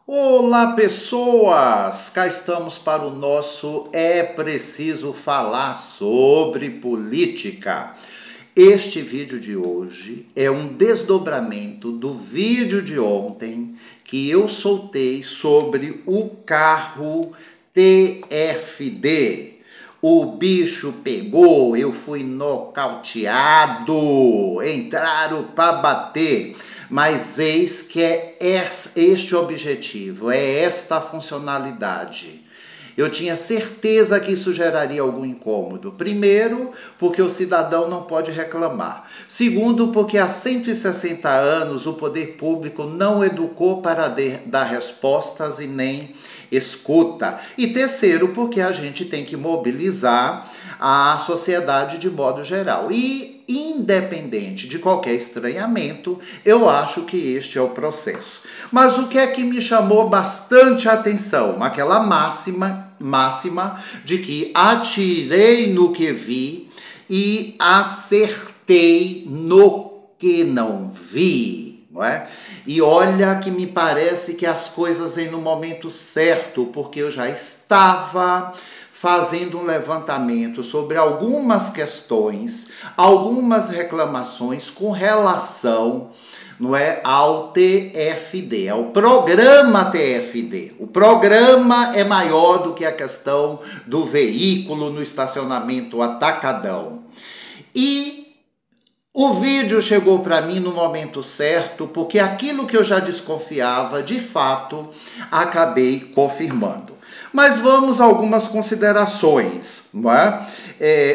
Olá, pessoas! Cá estamos para o nosso É Preciso Falar sobre Política. Este vídeo de hoje é um desdobramento do vídeo de ontem que eu soltei sobre o carro TFD. O bicho pegou, eu fui nocauteado, entraram para bater. Mas eis que é este objetivo, é esta funcionalidade. Eu tinha certeza que isso geraria algum incômodo. Primeiro, porque o cidadão não pode reclamar. Segundo, porque há 160 anos o poder público não educou para dar respostas e nem escuta. E terceiro, porque a gente tem que mobilizar a sociedade de modo geral. E independente de qualquer estranhamento, eu acho que este é o processo. Mas o que é que me chamou bastante a atenção? Aquela máxima de que atirei no que vi e acertei no que não vi, não é? E olha que me parece que as coisas vêm no momento certo, porque eu já estava fazendo um levantamento sobre algumas questões, algumas reclamações com relação, não é, ao TFD, ao programa TFD. O programa é maior do que a questão do veículo no estacionamento atacadão. E o vídeo chegou para mim no momento certo, porque aquilo que eu já desconfiava, de fato, acabei confirmando. Mas vamos a algumas considerações, não é?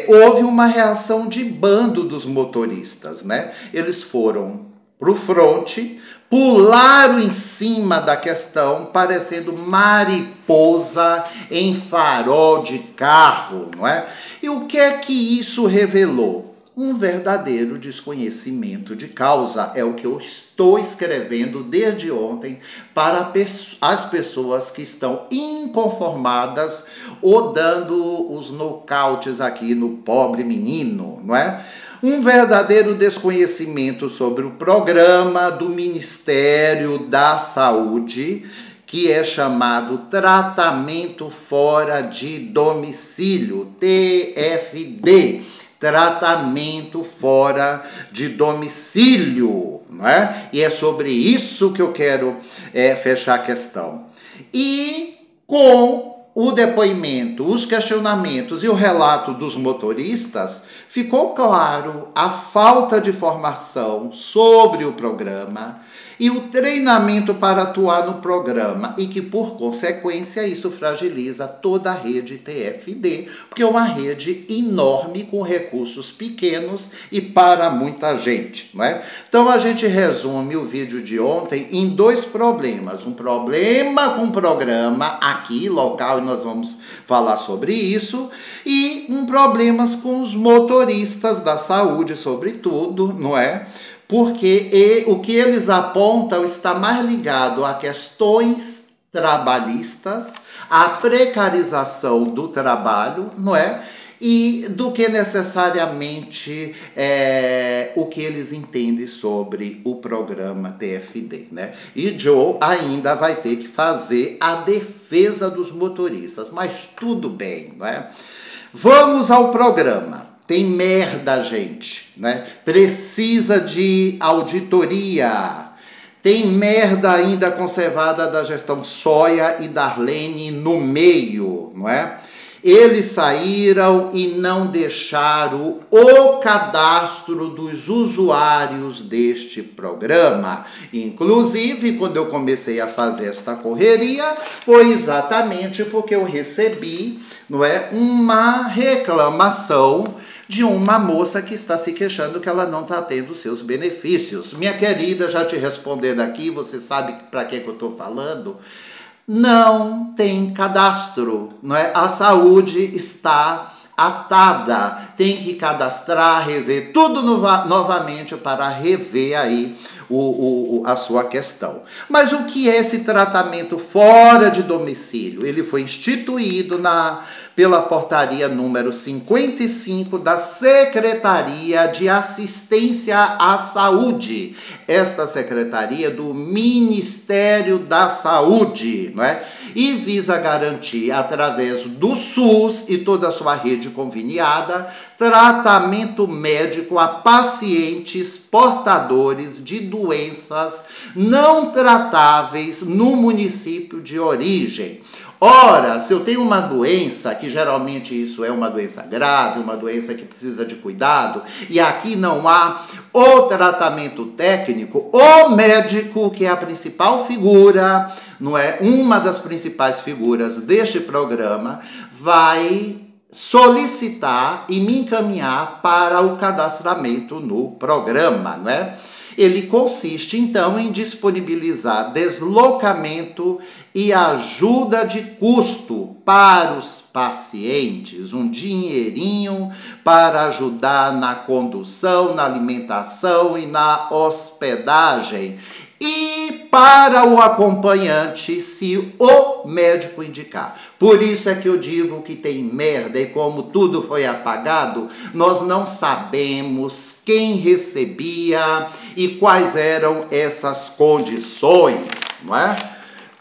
Houve uma reação de bando dos motoristas, né? Eles foram para o fronte, pularam em cima da questão, parecendo mariposa em farol de carro, não é? E o que é que isso revelou? Um verdadeiro desconhecimento de causa, é o que eu estou escrevendo desde ontem para as pessoas que estão inconformadas ou dando os nocautes aqui no pobre menino, não é? Um verdadeiro desconhecimento sobre o programa do Ministério da Saúde, que é chamado Tratamento Fora de Domicílio, TFD. Tratamento fora de domicílio, não é? E é sobre isso que eu quero fechar a questão. E com o depoimento, os questionamentos e o relato dos motoristas, ficou claro a falta de formação sobre o programa e o treinamento para atuar no programa, e que, por consequência, isso fragiliza toda a rede TFD, porque é uma rede enorme com recursos pequenos e para muita gente, não é? Então, a gente resume o vídeo de ontem em dois problemas. Um problema com o programa aqui, local, e nós vamos falar sobre isso, e um problema com os motoristas da saúde, sobretudo, não é? Porque o que eles apontam está mais ligado a questões trabalhistas, à precarização do trabalho, não é? E do que necessariamente o que eles entendem sobre o programa TFD, né? E Joe ainda vai ter que fazer a defesa dos motoristas, mas tudo bem, não é? Vamos ao programa. Tem merda, gente, né? Precisa de auditoria. Tem merda ainda conservada da gestão Soia e Darlene no meio, não é? Eles saíram e não deixaram o cadastro dos usuários deste programa. Inclusive, quando eu comecei a fazer esta correria, foi exatamente porque eu recebi, não é, uma reclamação de uma moça que está se queixando que ela não está tendo seus benefícios. Minha querida, já te respondendo aqui, você sabe para que eu estou falando? Não tem cadastro, não é? A saúde está atada, tem que cadastrar, rever tudo novamente para rever aí a sua questão. Mas o que é esse tratamento fora de domicílio? Ele foi instituído pela portaria número 55 da Secretaria de Assistência à Saúde. Esta secretaria do Ministério da Saúde, não é? E visa garantir, através do SUS e toda a sua rede conveniada, tratamento médico a pacientes portadores de doenças não tratáveis no município de origem. Ora, se eu tenho uma doença, que geralmente isso é uma doença grave, uma doença que precisa de cuidado, e aqui não há o tratamento técnico, o médico, que é a principal figura, não é? Uma das principais figuras deste programa, vai solicitar e me encaminhar para o cadastramento no programa, não é? Ele consiste, então, em disponibilizar deslocamento e ajuda de custo para os pacientes, um dinheirinho para ajudar na condução, na alimentação e na hospedagem. E para o acompanhante, se o médico indicar. Por isso é que eu digo que tem merda, e como tudo foi apagado, nós não sabemos quem recebia e quais eram essas condições, não é?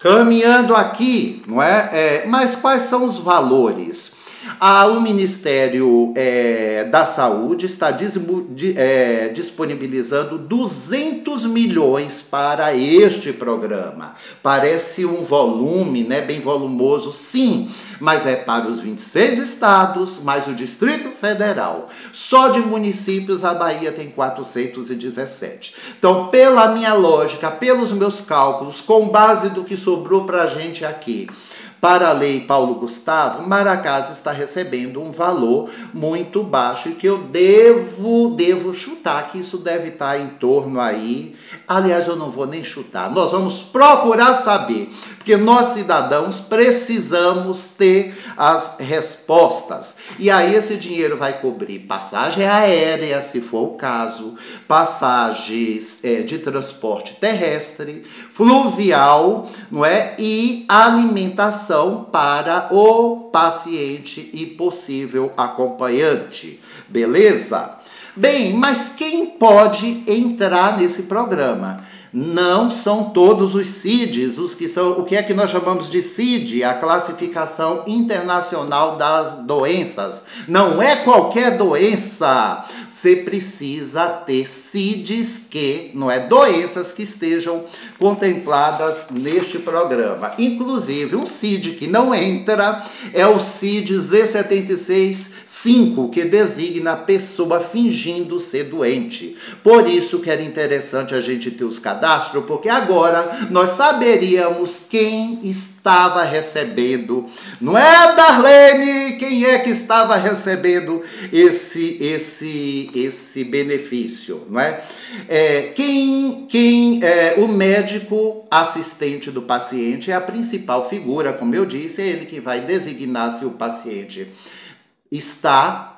Caminhando aqui, não é? Mas quais são os valores? O Ministério da Saúde está disponibilizando 200 milhões para este programa. Parece um volume, né, bem volumoso, sim, mas é para os 26 estados, mais o Distrito Federal. Só de municípios a Bahia tem 417. Então, pela minha lógica, pelos meus cálculos, com base do que sobrou para a gente aqui, para a Lei Paulo Gustavo, Maracás está recebendo um valor muito baixo e que eu devo chutar que isso deve estar em torno aí. Aliás, eu não vou nem chutar, nós vamos procurar saber, porque nós cidadãos precisamos ter as respostas. E aí esse dinheiro vai cobrir passagem aérea, se for o caso, passagens de transporte terrestre, fluvial, não é? E alimentação para o paciente e possível acompanhante. Beleza? Bem, mas quem pode entrar nesse programa? Não são todos os CIDs, os que são, o que é que nós chamamos de CID, a Classificação Internacional das Doenças. Não é qualquer doença. Você precisa ter CIDs que, não é, doenças que estejam contempladas neste programa. Inclusive, um CID que não entra é o CID Z76-5, que designa a pessoa fingindo ser doente. Por isso que era interessante a gente ter os cadastros, porque agora nós saberíamos quem estava recebendo. Não é, Darlene? Quem é que estava recebendo esse benefício, não é? O médico assistente do paciente é a principal figura, como eu disse, é ele que vai designar se o paciente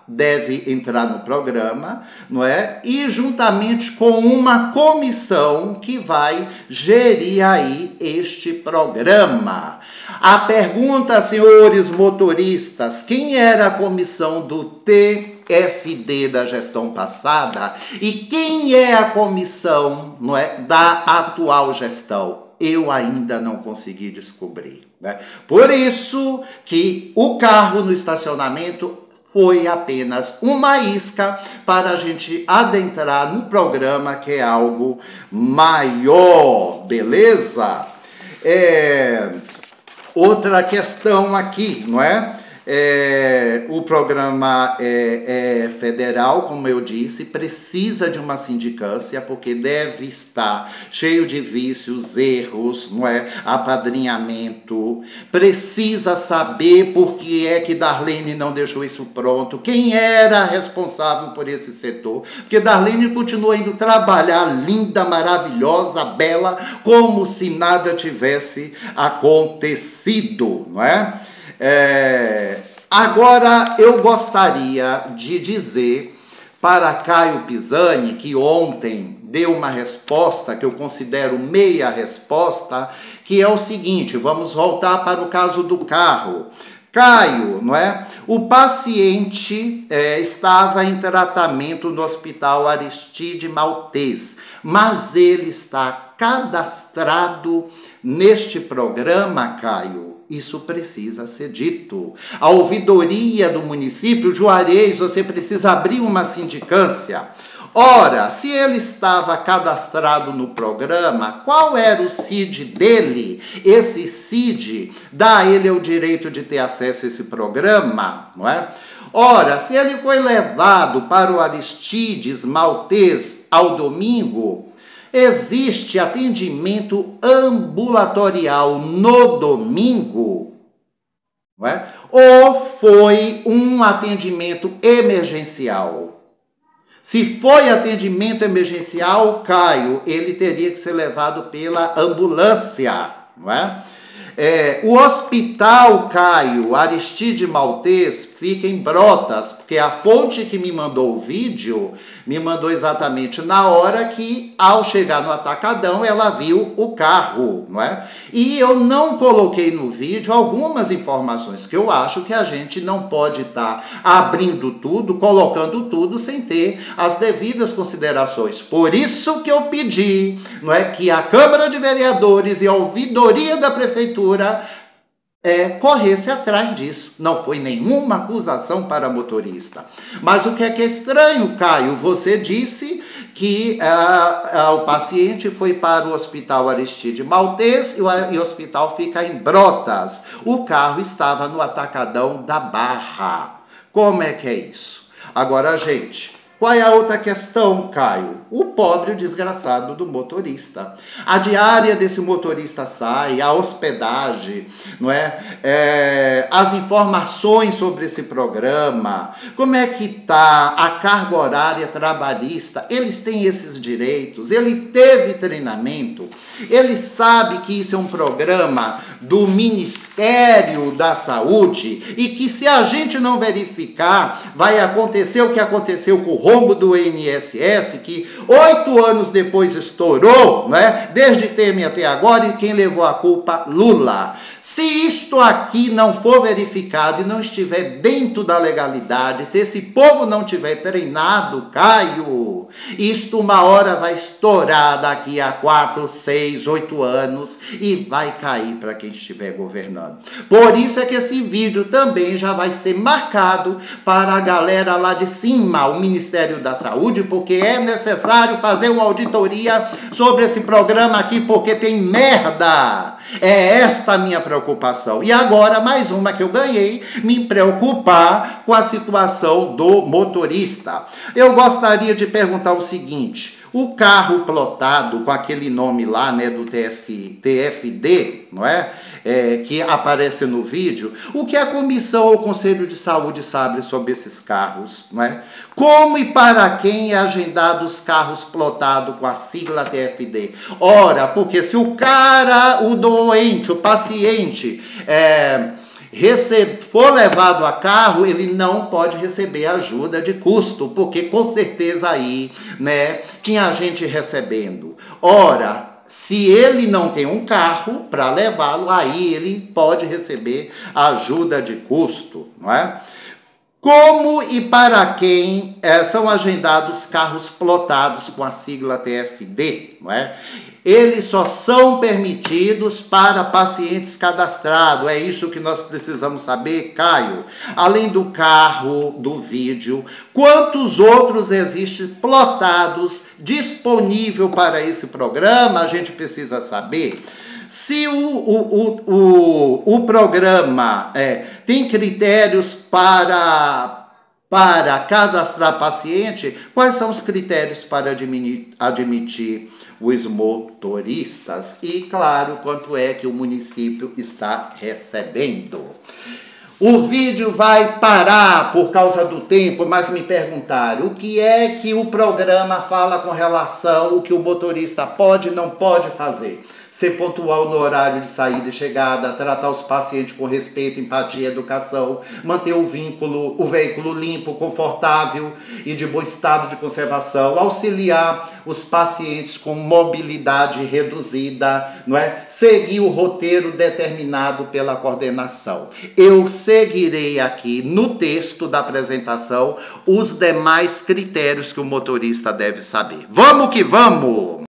deve entrar no programa, não é? E juntamente com uma comissão que vai gerir aí este programa. A pergunta, senhores motoristas, quem era a comissão do TFD da gestão passada e quem é a comissão, não é, da atual gestão? Eu ainda não consegui descobrir, né? Por isso que o carro no estacionamento foi apenas uma isca para a gente adentrar no programa, que é algo maior, beleza? Outra questão aqui, não é? O programa federal, como eu disse, precisa de uma sindicância, porque deve estar cheio de vícios, erros, não é? Apadrinhamento. Precisa saber por que é que Darlene não deixou isso pronto, quem era responsável por esse setor, porque Darlene continua indo trabalhar linda, maravilhosa, bela, como se nada tivesse acontecido, não é? Agora, eu gostaria de dizer para Caio Pisani, que ontem deu uma resposta que eu considero meia resposta, que é o seguinte, vamos voltar para o caso do carro. Caio, não é? O paciente estava em tratamento no Hospital Aristide Maltês, mas ele está cadastrado neste programa, Caio. Isso precisa ser dito. A ouvidoria do município, Juarez, você precisa abrir uma sindicância. Ora, se ele estava cadastrado no programa, qual era o CID dele? Esse CID dá a ele o direito de ter acesso a esse programa, não é? Ora, se ele foi levado para o Aristides Maltês ao domingo, existe atendimento ambulatorial no domingo, não é? Ou foi um atendimento emergencial? Se foi atendimento emergencial, Caio, ele teria que ser levado pela ambulância, não é? O hospital, Caio, Aristide Maltês, fica em Brotas, porque a fonte que me mandou o vídeo, me mandou exatamente na hora que, ao chegar no Atacadão, ela viu o carro, não é? E eu não coloquei no vídeo algumas informações que eu acho que a gente não pode estar abrindo tudo, colocando tudo, sem ter as devidas considerações. Por isso que eu pedi, não é, que a Câmara de Vereadores e a ouvidoria da Prefeitura corresse atrás disso. Não foi nenhuma acusação para motorista. Mas o que é estranho, Caio? Você disse que o paciente foi para o Hospital Aristide Maltês e o hospital fica em Brotas. O carro estava no Atacadão da Barra. Como é que é isso? Agora, gente, qual é a outra questão, Caio? O pobre desgraçado do motorista. A diária desse motorista sai, a hospedagem, não é? As informações sobre esse programa, como é que está a carga horária trabalhista, eles têm esses direitos, ele teve treinamento, ele sabe que isso é um programa do Ministério da Saúde e que se a gente não verificar, vai acontecer o que aconteceu com o rombo do INSS, que 8 anos depois estourou, né? Desde Temer até agora, e quem levou a culpa? Lula. Se isto aqui não for verificado e não estiver dentro da legalidade, se esse povo não tiver treinado, Caio, isto uma hora vai estourar daqui a 4, 6, 8 anos e vai cair para quem estiver governando. Por isso é que esse vídeo também já vai ser marcado para a galera lá de cima, o Ministério da Saúde, porque é necessário fazer uma auditoria sobre esse programa aqui, porque tem merda. É esta a minha preocupação. E agora, mais uma que eu ganhei, me preocupar com a situação do motorista. Eu gostaria de perguntar o seguinte: o carro plotado com aquele nome lá, né, do TFD, não é? Que aparece no vídeo, o que a comissão ou o Conselho de Saúde sabe sobre esses carros, não é? Como e para quem é agendado os carros plotados com a sigla TFD? Ora, porque se o cara, o doente, o paciente, for levado a carro, ele não pode receber ajuda de custo, porque com certeza aí, né, tinha gente recebendo. Ora, se ele não tem um carro para levá-lo, aí ele pode receber ajuda de custo, não é? Como e para quem são agendados carros plotados com a sigla TFD, não é? Eles só são permitidos para pacientes cadastrados. É isso que nós precisamos saber, Caio. Além do carro, do vídeo, quantos outros existem plotados disponível para esse programa? A gente precisa saber. Se o programa tem critérios para cadastrar paciente, quais são os critérios para admitir os motoristas? E, claro, quanto é que o município está recebendo. O vídeo vai parar por causa do tempo, mas me perguntaram o que é que o programa fala com relação ao que o motorista pode e não pode fazer. Ser pontual no horário de saída e chegada, tratar os pacientes com respeito, empatia e educação, manter o veículo limpo, confortável e de bom estado de conservação, auxiliar os pacientes com mobilidade reduzida, não é? Seguir o roteiro determinado pela coordenação. Eu seguirei aqui no texto da apresentação os demais critérios que o motorista deve saber. Vamos que vamos!